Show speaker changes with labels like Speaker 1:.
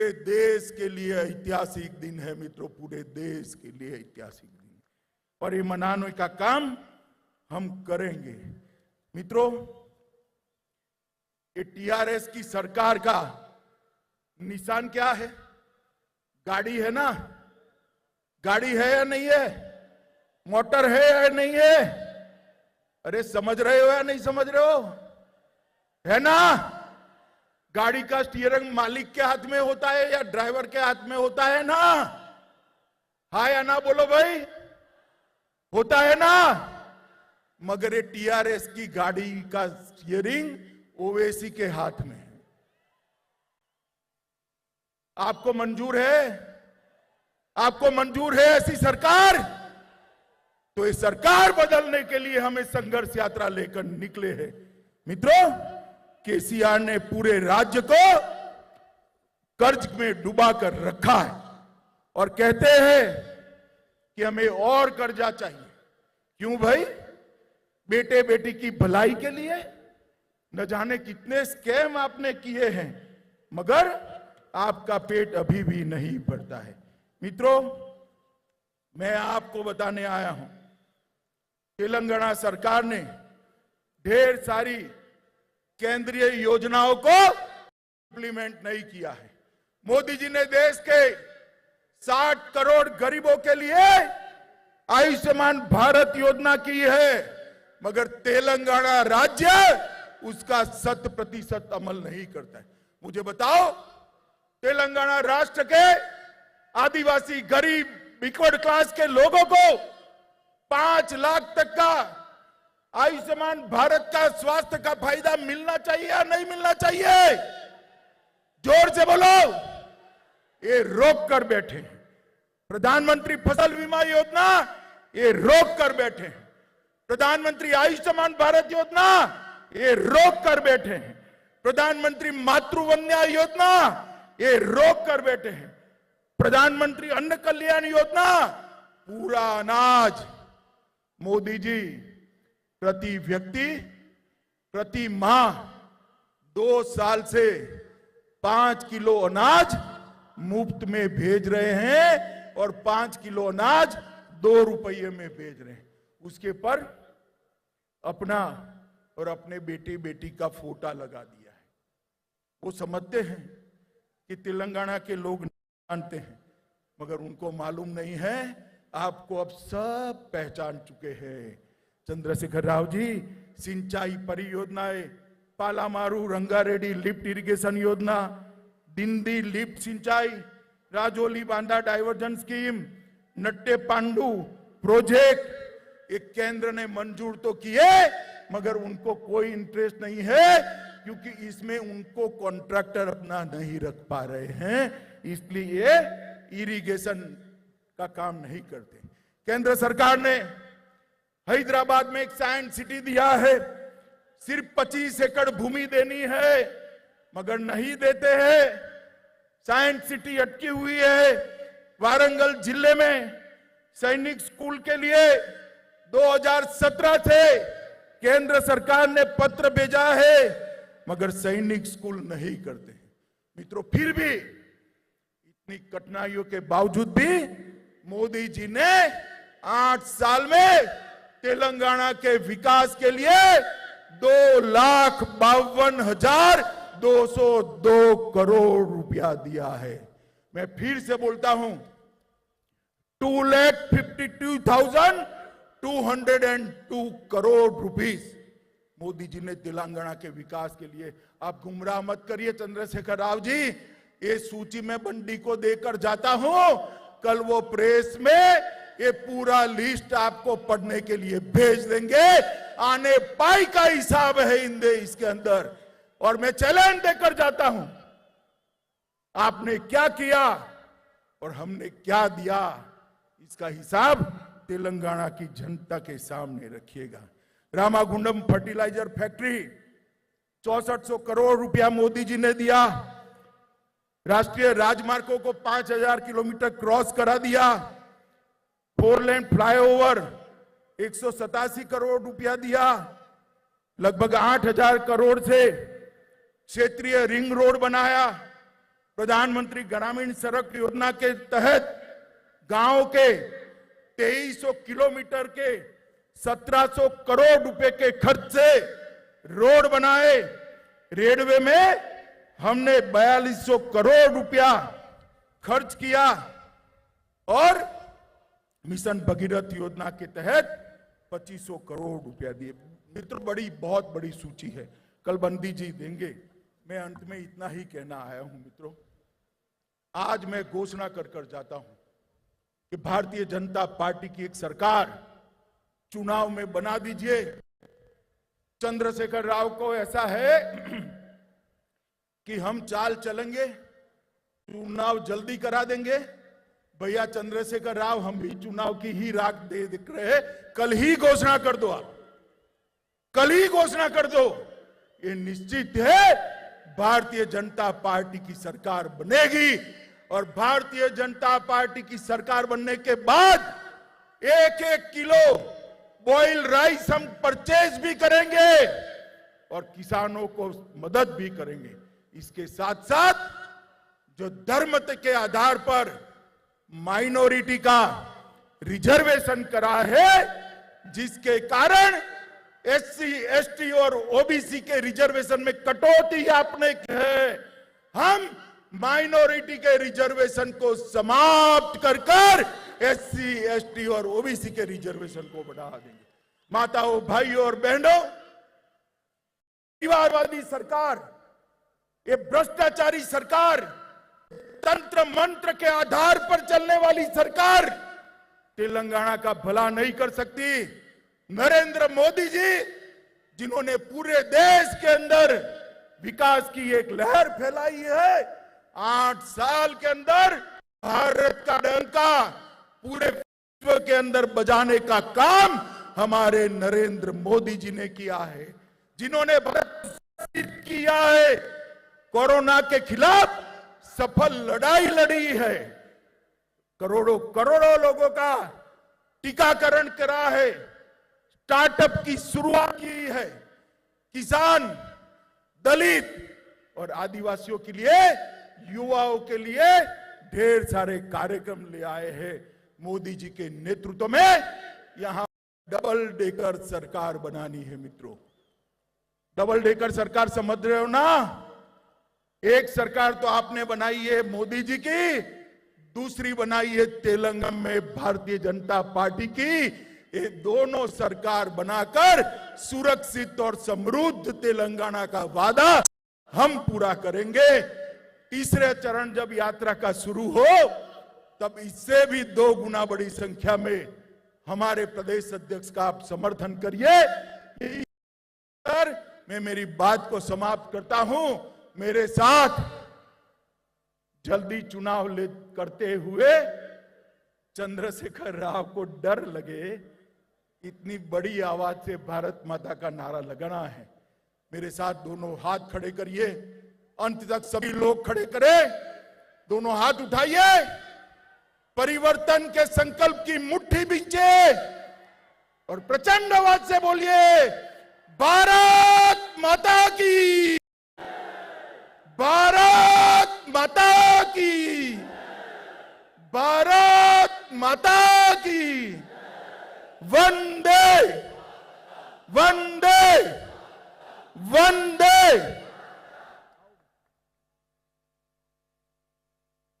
Speaker 1: पूरे देश के लिए ऐतिहासिक दिन है मित्रों, पूरे देश के लिए ऐतिहासिक दिन, और ये मनाने का काम हम करेंगे। मित्रों, ये टीआरएस की सरकार का निशान क्या है? गाड़ी है ना? गाड़ी है या नहीं है? मोटर है या नहीं है? अरे समझ रहे हो या नहीं समझ रहे हो? है ना? गाड़ी का स्टीयरिंग मालिक के हाथ में होता है या ड्राइवर के हाथ में होता है ना? हाँ या ना बोलो भाई, होता है ना? मगर ये टीआरएस की गाड़ी का स्टीयरिंग ओवैसी के हाथ में है। आपको मंजूर है? आपको मंजूर है ऐसी सरकार? तो ये सरकार बदलने के लिए हमें संघर्ष यात्रा लेकर निकले हैं। मित्रों, केसीआर ने पूरे राज्य को कर्ज में डुबा कर रखा है और कहते हैं कि हमें और कर्जा चाहिए। क्यों भाई? बेटे बेटी की भलाई के लिए न जाने कितने स्कैम आपने किए हैं, मगर आपका पेट अभी भी नहीं भरता है। मित्रों, मैं आपको बताने आया हूं, तेलंगाना सरकार ने ढेर सारी केंद्रीय योजनाओं को इंप्लीमेंट नहीं किया है। मोदी जी ने देश के 60 करोड़ गरीबों के लिए आयुष्मान भारत योजना की है, मगर तेलंगाना राज्य उसका 100% अमल नहीं करता है। मुझे बताओ, तेलंगाना राष्ट्र के आदिवासी गरीब बैकवर्ड क्लास के लोगों को 5 लाख तक का आयुष्मान भारत का स्वास्थ्य का फायदा मिलना चाहिए या नहीं मिलना चाहिए? जोर से बोलो। ये रोक कर बैठे। प्रधानमंत्री फसल बीमा योजना ये रोक कर बैठे। प्रधानमंत्री आयुष्मान भारत योजना ये रोक कर बैठे हैं। प्रधानमंत्री मातृवंदना योजना ये रोक कर बैठे हैं। प्रधानमंत्री अन्न कल्याण योजना, पूरा अनाज मोदी जी प्रति व्यक्ति प्रति माह 2 साल से 5 किलो अनाज मुफ्त में भेज रहे हैं और 5 किलो अनाज 2 रुपये में भेज रहे हैं। उसके पर अपना और अपने बेटे बेटी का फोटा लगा दिया है। वो समझते हैं कि तेलंगाना के लोग जानते हैं, मगर उनको मालूम नहीं है। आपको अब सब पहचान चुके हैं। चंद्रशेखर राव जी सिंचाई परियोजनाएं, पालामारू रंगारेड्डी लिफ्ट इरिगेशन योजना, दिंदी लिफ्ट सिंचाई, राजौली बांधा डाइवर्जन स्कीम, नट्टे पांडू प्रोजेक्ट, एक केंद्र ने मंजूर तो किए, मगर उनको कोई इंटरेस्ट नहीं है, क्योंकि इसमें उनको कॉन्ट्रैक्टर अपना नहीं रख पा रहे हैं, इसलिए इरिगेशन का काम नहीं करते। केंद्र सरकार ने हैदराबाद में एक साइंस सिटी दिया है, सिर्फ 25 एकड़ भूमि देनी है, मगर नहीं देते हैं। साइंस सिटी अटकी हुई है। वारंगल जिले में सैनिक स्कूल के लिए 2017 से केंद्र सरकार ने पत्र भेजा है, मगर सैनिक स्कूल नहीं करते। मित्रों, फिर भी इतनी कठिनाइयों के बावजूद भी मोदी जी ने 8 साल में तेलंगाना के विकास के लिए 2,52,202 करोड़ रुपया दिया है। मैं फिर से बोलता हूं, 2,52,202 करोड़ रुपीस मोदी जी ने तेलंगाना के विकास के लिए। आप गुमराह मत करिए चंद्रशेखर राव जी, ये सूची में बंडी को देकर जाता हूं, कल वो प्रेस में ये पूरा लिस्ट आपको पढ़ने के लिए भेज देंगे। आने पाई का हिसाब है इसके अंदर, और मैं चैलेंज देकर जाता हूं, आपने क्या किया और हमने क्या दिया, इसका हिसाब तेलंगाना की जनता के सामने रखिएगा। रामागुंडम फर्टिलाइजर फैक्ट्री 6400 करोड़ रुपया मोदी जी ने दिया। राष्ट्रीय राजमार्गों को 5000 किलोमीटर क्रॉस करा दिया। 4 लेन फ्लाईओवर 187 करोड़ रुपया दिया। लगभग 8000 करोड़ से क्षेत्रीय रिंग रोड बनाया। प्रधानमंत्री ग्रामीण सड़क योजना के तहत गांव के 2300 किलोमीटर के 1700 करोड़ रुपए के खर्च से रोड बनाए। रेलवे में हमने 4200 करोड़ रुपया खर्च किया और मिशन भगीरथ योजना के तहत 2500 करोड़ रुपया दिए। मित्रों, बहुत बड़ी सूची है, कल बंदी जी देंगे। मैं अंत में इतना ही कहना आया हूं मित्रों, आज मैं घोषणा कर जाता हूं कि भारतीय जनता पार्टी की एक सरकार चुनाव में बना दीजिए। चंद्रशेखर राव को ऐसा है कि हम चाल चलेंगे, चुनाव जल्दी करा देंगे। भैया चंद्रशेखर राव, हम भी चुनाव की ही राख दे दिख रहे हैं, कल ही घोषणा कर दो, आप कल ही घोषणा कर दो। ये निश्चित है भारतीय जनता पार्टी की सरकार बनेगी और भारतीय जनता पार्टी की सरकार बनने के बाद 1-1 किलो बॉइल्ड राइस हम परचेज भी करेंगे और किसानों को मदद भी करेंगे। इसके साथ साथ जो धर्म के आधार पर माइनॉरिटी का रिजर्वेशन करा है, जिसके कारण एससी, एसटी और ओबीसी के रिजर्वेशन में कटौती आपने है, हम माइनॉरिटी के रिजर्वेशन को समाप्त कर एससी, एसटी और ओबीसी के रिजर्वेशन को बढ़ा देंगे। माताओं, भाइयों और बहनों, परिवारवादी सरकार, ये भ्रष्टाचारी सरकार, तंत्र मंत्र के आधार पर चलने वाली सरकार तेलंगाना का भला नहीं कर सकती। नरेंद्र मोदी जी, जिन्होंने पूरे देश के अंदर विकास की एक लहर फैलाई है, 8 साल के अंदर भारत का डंका पूरे विश्व के अंदर बजाने का काम हमारे नरेंद्र मोदी जी ने किया है। जिन्होंने भारत किया है, कोरोना के खिलाफ सफल लड़ाई लड़ी है, करोड़ों करोड़ों लोगों का टीकाकरण करा है, स्टार्टअप की शुरुआत की है, किसान, दलित और आदिवासियों के लिए, युवाओं के लिए ढेर सारे कार्यक्रम ले आए हैं। मोदी जी के नेतृत्व में यहां डबल डेकर सरकार बनानी है। मित्रों, डबल डेकर सरकार समझ रहे हो ना? एक सरकार तो आपने बनाई है मोदी जी की, दूसरी बनाई है तेलंगाना में भारतीय जनता पार्टी की। ये दोनों सरकार बनाकर सुरक्षित और समृद्ध तेलंगाना का वादा हम पूरा करेंगे। तीसरे चरण जब यात्रा का शुरू हो, तब इससे भी 2 गुना बड़ी संख्या में हमारे प्रदेश अध्यक्ष का आप समर्थन करिए। मैं मेरी बात को समाप्त करता हूं। मेरे साथ जल्दी चुनाव करते हुए चंद्रशेखर राव को डर लगे, इतनी बड़ी आवाज से भारत माता का नारा लगाना है। मेरे साथ दोनों हाथ खड़े करिए, अंत तक सभी लोग खड़े करें, दोनों हाथ उठाइए, परिवर्तन के संकल्प की मुट्ठी बींचे और प्रचंड आवाज से बोलिए, भारत माता की, भारत माता की, भारत माता की। वंदे वंदे वंदे